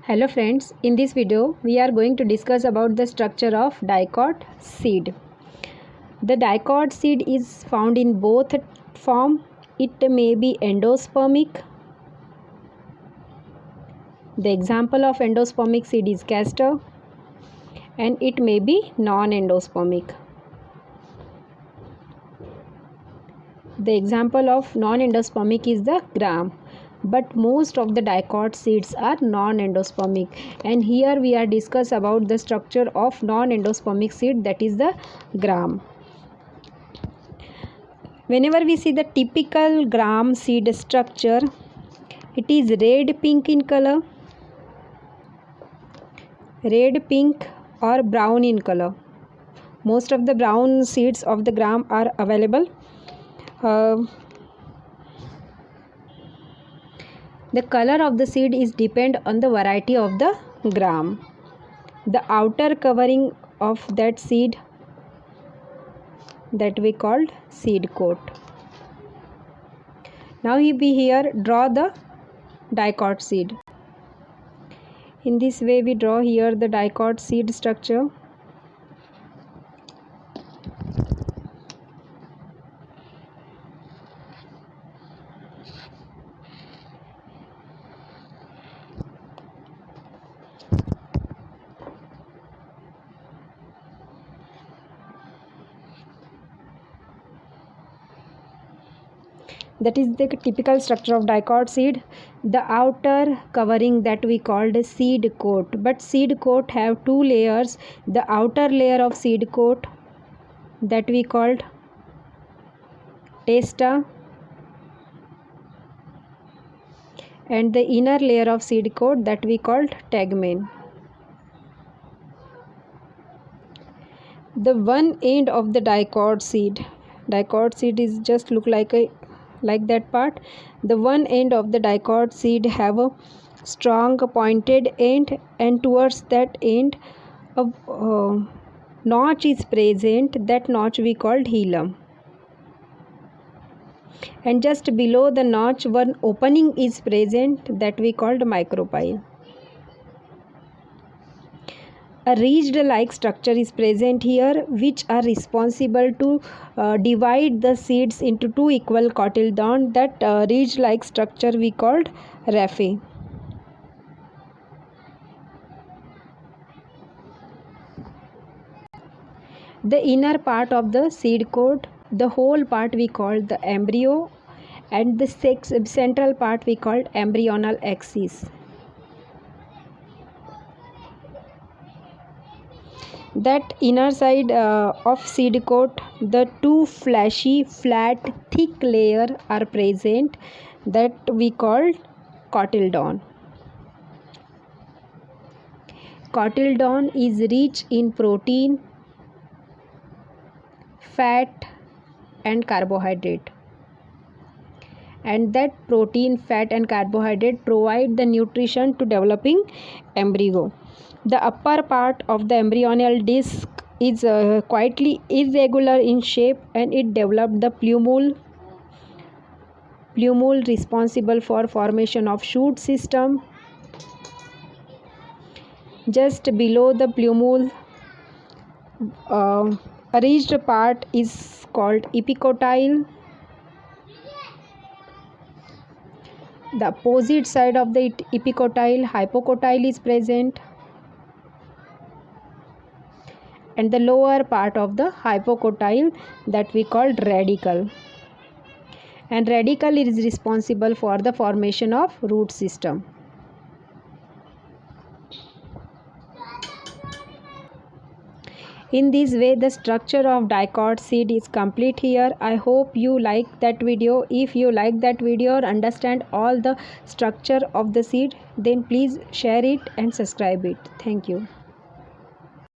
Hello friends, in this video we are going to discuss about the structure of dicot seed. The dicot seed is found in both form. It may be endospermic. The example of endospermic seed is castor, and it may be non-endospermic. The example of non-endospermic is the gram. But most of the dicot seeds are non-endospermic, and here we are discuss about the structure of non-endospermic seed, that is the gram. Whenever we see the typical gram seed structure, it is red pink in color, red pink or brown in color. Most of the brown seeds of the gram are available. The color of the seed is depend on the variety of the gram. The outer covering of that seed, that we called seed coat. Now we here draw the dicot seed. In this way we draw here the dicot seed structure. That is the typical structure of dicot seed. The outer covering, that we called seed coat. But seed coat have two layers. The outer layer of seed coat, that we called testa, and the inner layer of seed coat, that we called tegmen. The one end of the dicot seed is just look like that part. The one end of the dicot seed have a strong pointed end, and towards that end a notch is present. That notch we called hilum, and just below the notch one opening is present, that we called micropyle. A ridged like structure is present here, which are responsible to divide the seeds into two equal cotyledons. That ridged like structure we called raphe. The inner part of the seed coat, the whole part we called the embryo, and the central part we called embryonal axis. That inner side of seed coat, the two fleshy, flat, thick layer are present, that we called cotyledon. Cotyledon is rich in protein, fat and carbohydrate, and that protein, fat and carbohydrate provide the nutrition to developing embryo. The upper part of the embryonal disc is quietly irregular in shape, and it developed the plumule responsible for formation of shoot system. Just below the plumule, a ridged part is called epicotyle. The opposite side of the epicotyle, hypocotyle, is present, and the lower part of the hypocotyle, that we called radicle, and radicle is responsible for the formation of root system. In this way the structure of dicot seed is complete here. I hope you like that video. If you like that video or understand all the structure of the seed, then please share it and subscribe it. Thank you.